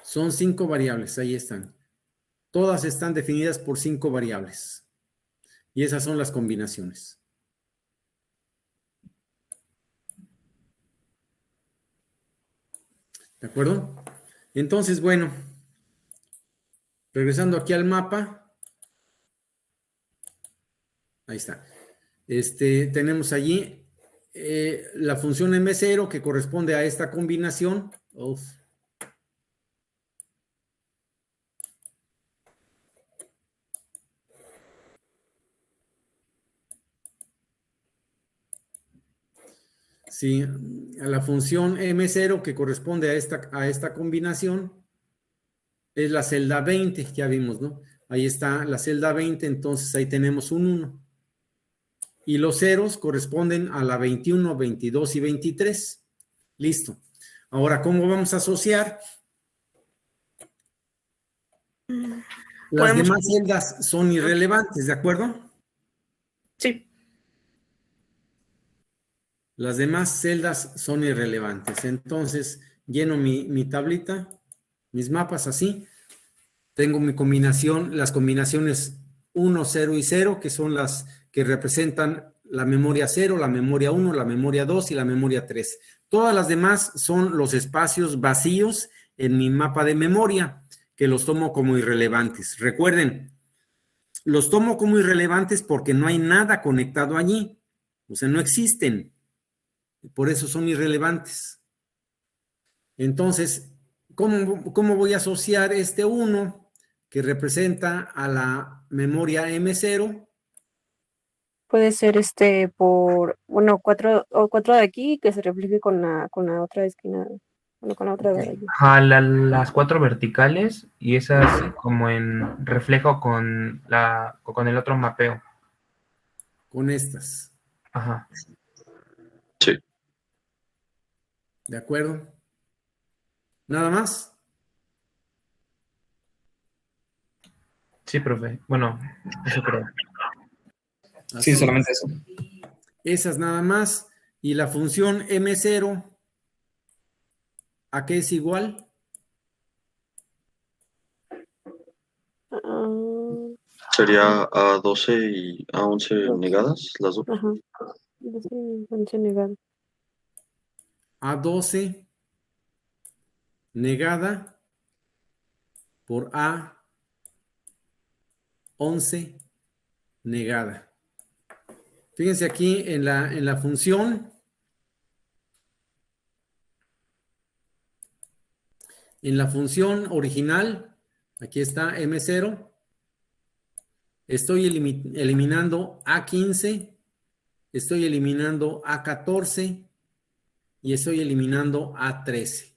Son 5 variables, ahí están. Todas están definidas por 5 variables. Y esas son las combinaciones. ¿De acuerdo? Entonces, bueno, regresando aquí al mapa. Ahí está. Tenemos allí la función M0 que corresponde a esta combinación. Uf. Sí, a la función M0 que corresponde a esta combinación es la celda 20, ya vimos, ¿no? Ahí está la celda 20, entonces ahí tenemos un 1. Y los ceros corresponden a la 21, 22 y 23. Listo. Ahora, ¿cómo vamos a asociar? Las Podemos. demás celdas son irrelevantes, ¿de acuerdo? Sí. Las demás celdas son irrelevantes. Entonces, lleno mi tablita, mis mapas así. Tengo mi combinación, las combinaciones 1, 0 y 0, que son las que representan la memoria 0, la memoria 1, la memoria 2 y la memoria 3. Todas las demás son los espacios vacíos en mi mapa de memoria, que los tomo como irrelevantes. Recuerden, los tomo como irrelevantes porque no hay nada conectado allí. O sea, no existen. Por eso son irrelevantes. Entonces, ¿cómo voy a asociar este 1 que representa a la memoria M0? Puede ser por, bueno, 4 de aquí que se refleje con la otra esquina, bueno, con la otra de allí. Ajá, las 4 verticales y esas como en reflejo con el otro mapeo. Con estas. Ajá. Sí. ¿De acuerdo? ¿Nada más? Sí, profe. Bueno, eso creo. Sí, solamente eso. Esas nada más. Y la función M0, ¿a qué es igual? Sería a 12 y a 11 negadas, las dos. Ajá. 11 negado. A 12 negada por A 11 negada. Fíjense aquí en la función. En la función original, aquí está M0. Estoy eliminando A15, estoy eliminando A14 y estoy eliminando A13.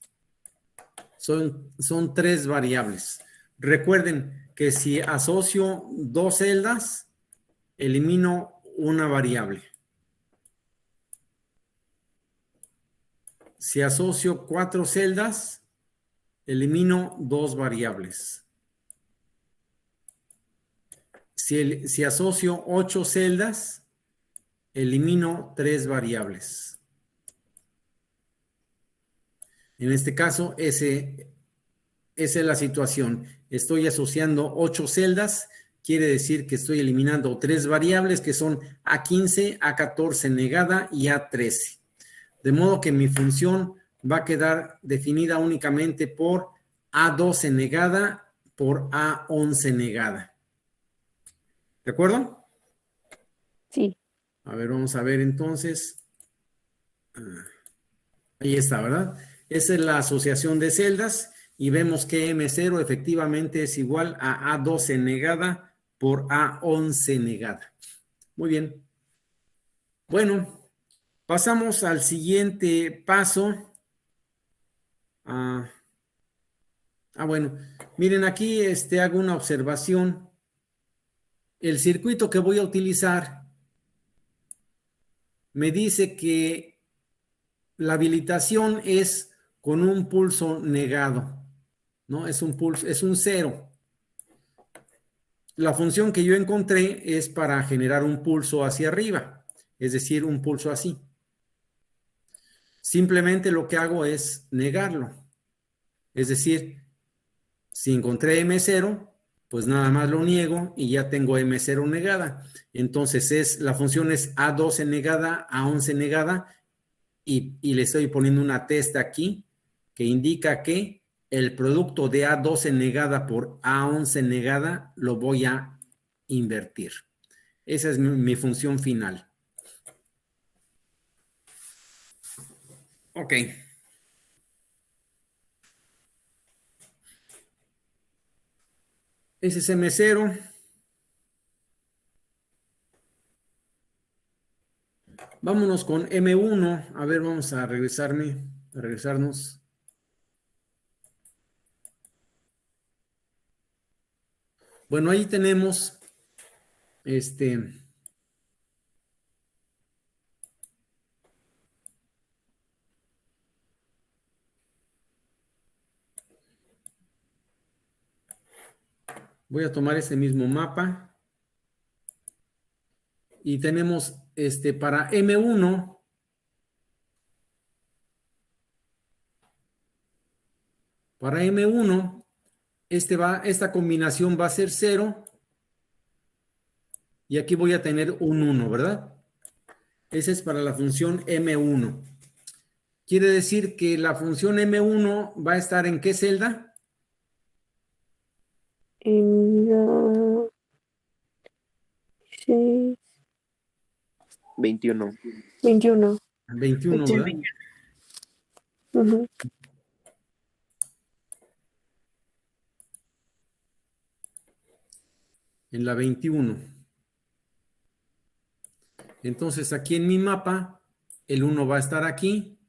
Son 3 variables. Recuerden que si asocio 2 celdas, elimino una variable. Si asocio 4 celdas, elimino 2 variables. Si asocio 8 celdas, elimino 3 variables. En este caso, esa es la situación. Estoy asociando 8 celdas, quiere decir que estoy eliminando 3 variables que son A15, A14 negada y A13. De modo que mi función va a quedar definida únicamente por A12 negada por A11 negada. ¿De acuerdo? Sí. A ver, vamos a ver entonces. Ahí está, ¿verdad? Esa es la asociación de celdas y vemos que M0 efectivamente es igual a A12 negada por A11 negada. Muy bien. Bueno, pasamos al siguiente paso. Bueno, miren aquí hago una observación. El circuito que voy a utilizar me dice que la habilitación es con un pulso negado, ¿no? Es un pulso, es un 0. La función que yo encontré es para generar un pulso hacia arriba, es decir, un pulso así. Simplemente lo que hago es negarlo. Es decir, si encontré M0, pues nada más lo niego y ya tengo M0 negada. Entonces la función es A12 negada, A11 negada y le estoy poniendo una testa aquí que indica que el producto de A12 negada por A11 negada lo voy a invertir. Esa es mi función final. Ok. Ese es M0. Vámonos con M1. A ver, vamos a regresarnos. Bueno, ahí tenemos voy a tomar este mismo mapa y tenemos para M1 esta combinación va a ser 0 y aquí voy a tener un 1, ¿verdad? Ese es para la función M1. Quiere decir que la función M1 va a estar ¿en qué celda? En la 6, 21. 21. 21, ¿verdad? Ujú. En la 21. Entonces aquí en mi mapa, el 1 va a estar aquí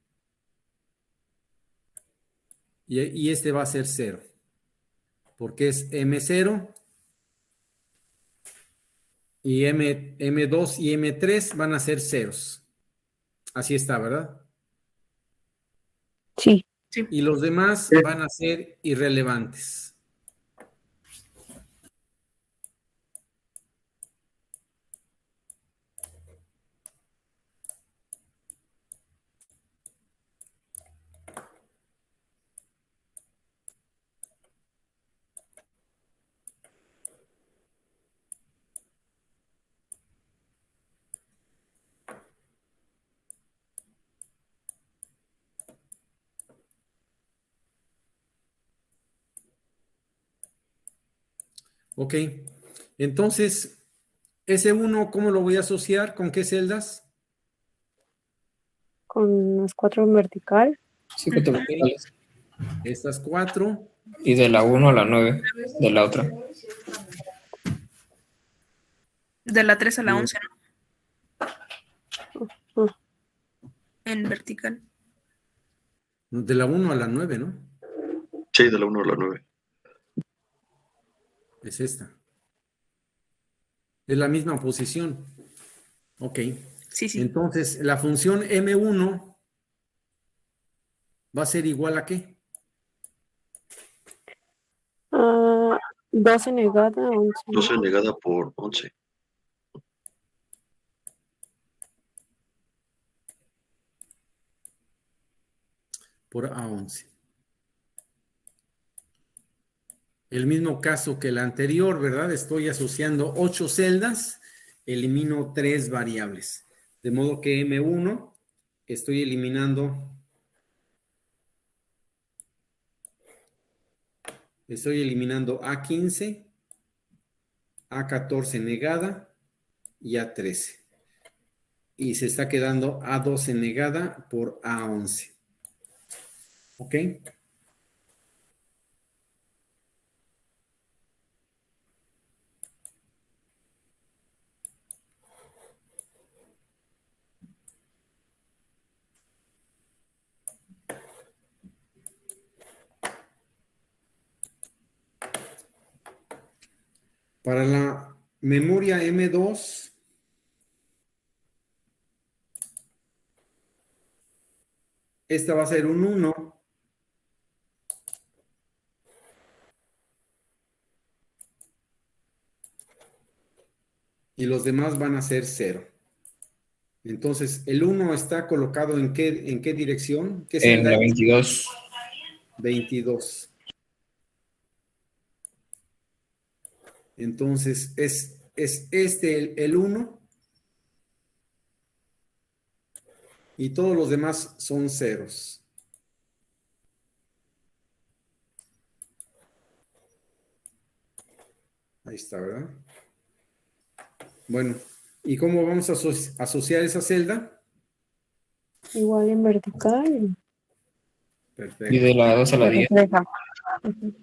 y este va a ser 0, porque es M0 y M2 y M3 van a ser ceros. Así está, ¿verdad? Sí. Sí. Y los demás van a ser irrelevantes. Ok. Entonces, ese 1, ¿cómo lo voy a asociar? ¿Con qué celdas? Con las 4 en vertical. Sí, que te Ok. Estas 4. Y de la 1 a la 9, de la otra. De la 3 a la 11, ¿no? Uh, En vertical. De la 1 a la 9, ¿no? Sí, de la 1 a la 9. Es esta. Es la misma posición. Ok. Sí, sí. Entonces, la función M1 va a ser igual a ¿qué? 12 negada, 11. 12 negada por 11. Por A11. El mismo caso que el anterior, ¿verdad? Estoy asociando 8 celdas, elimino 3 variables. De modo que M1 estoy eliminando A15, A14 negada y A13. Y se está quedando A12 negada por A11. ¿Ok? Para la memoria M2, esta va a ser un 1. Y los demás van a ser 0. Entonces, el 1 está colocado ¿en qué dirección? ¿Qué En celda la es? 22. 22. Entonces, es este el 1 y todos los demás son ceros. Ahí está, ¿verdad? Bueno, ¿y cómo vamos a asociar esa celda? Igual en vertical Y Perfecto. de la 2 a la se 10. refleja. Ujú.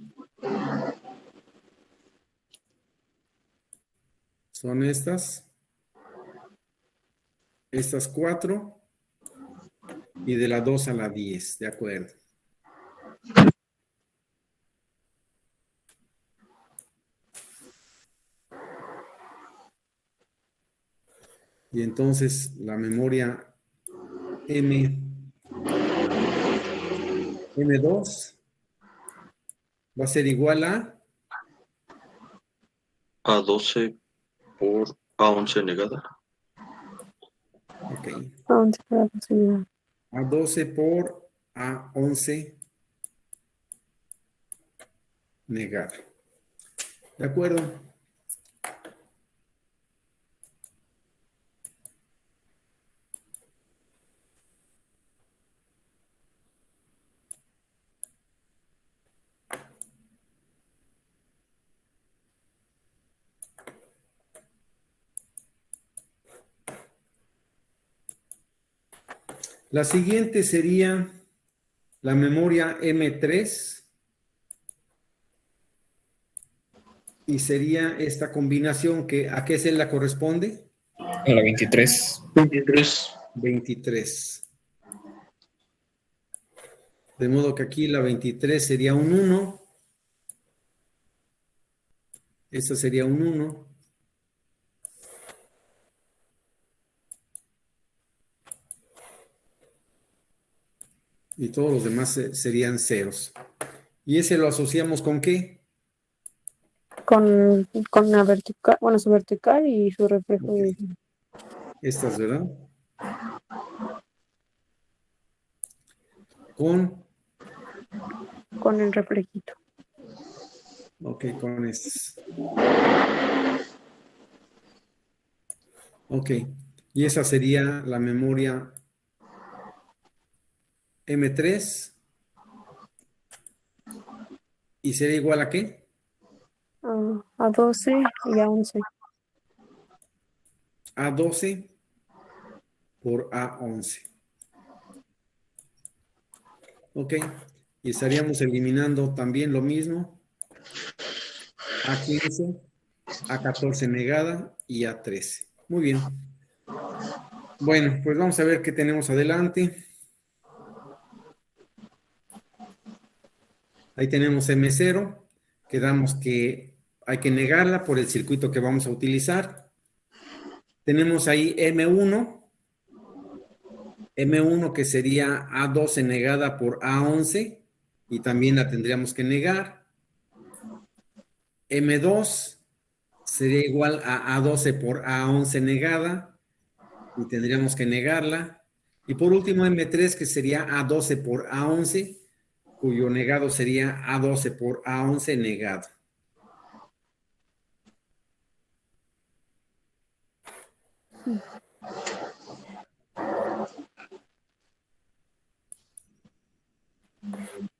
Son estas 4 y de la 2 a la 10, de acuerdo. Y entonces la memoria M2 va a ser igual a, A12 por A11 negada. ok, 11 por la posibilidad. A12 por A11 negada. ¿De acuerdo? La siguiente sería la memoria M3 y sería esta combinación que ¿a qué celda corresponde? A la 23. 23. De modo que aquí la 23 sería un 1. Esta sería un 1. Y todos los demás serían ceros. ¿Y ese lo asociamos con qué? Con la vertical, bueno, su vertical y su reflejo Ok. Estas, ¿verdad? con el reflejito. Ok, con estas. Ok. Y esa sería la memoria M3. ¿Y sería igual a qué? A 12 y a 11. A12 por A11. Ok. Y estaríamos eliminando también lo mismo. A15, A14 negada y A13. Muy bien. Bueno, pues vamos a ver qué tenemos adelante. Ahí tenemos M0. Quedamos que hay que negarla por el circuito que vamos a utilizar. Tenemos ahí M1. M1 que sería A12 negada por A11 y también la tendríamos que negar. M2 sería igual a A12 por A11 negada y tendríamos que negarla. Y por último M3 que sería A12 por A11, cuyo negado sería A12 por A11 negado.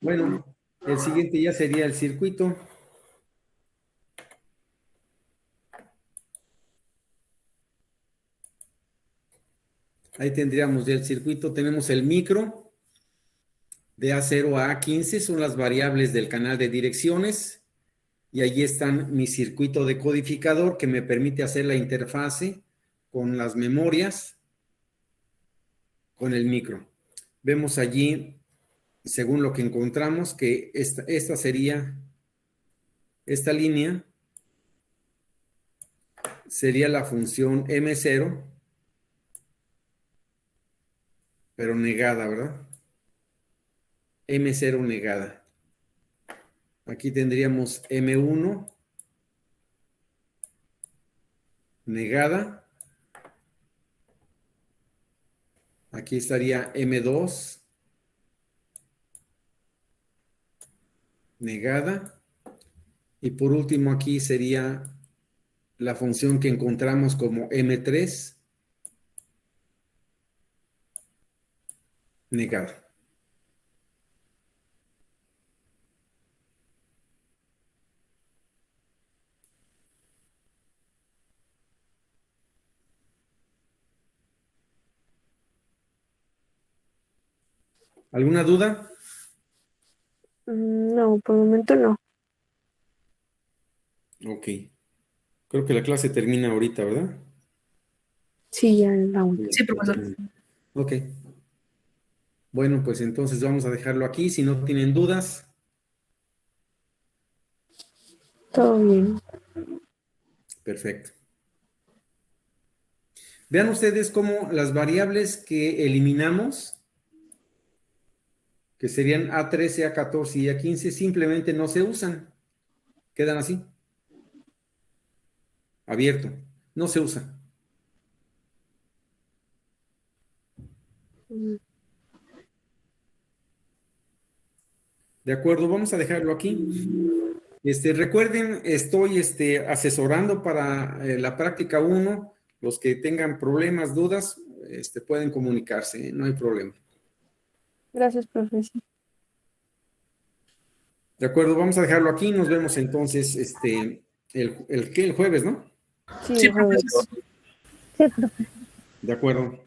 Bueno, el siguiente ya sería el circuito. Ahí tendríamos ya el circuito. Tenemos el micro De A0 a A15 son las variables del canal de direcciones y allí están mi circuito decodificador que me permite hacer la interfase con las memorias, con el micro. Vemos allí, según lo que encontramos, que esta sería, esta línea sería la función M0, pero negada, ¿verdad? M0 negada. Aquí tendríamos M1 negada. Aquí estaría M2 negada. Y por último aquí sería la función que encontramos como M3 negada. ¿Alguna duda? No, por el momento no. Ok. Creo que la clase termina ahorita, ¿verdad? Sí, ya en la última. Sí, profesor. Ok. Bueno, pues entonces vamos a dejarlo aquí. Si no tienen dudas, Todo bien. perfecto. Vean ustedes cómo las variables que eliminamos, que serían A13, A14 y A15, simplemente no se usan. Quedan así. Abierto. No se usa. Mm, De acuerdo, vamos a dejarlo aquí. Recuerden, estoy asesorando para la práctica 1. Los que tengan problemas, dudas, pueden comunicarse, ¿eh? No hay problema. Gracias, profesor. De acuerdo, vamos a dejarlo aquí. Nos vemos entonces el jueves, ¿no? Sí, Sí, el jueves. profesor. Sí, profe. De acuerdo.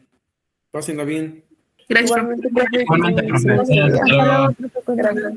Pásenla bien. Gracias, profesor. Igualmente, profe. Igualmente, profe. Excelente día. Hasta luego. Hasta luego, profe. Gracias.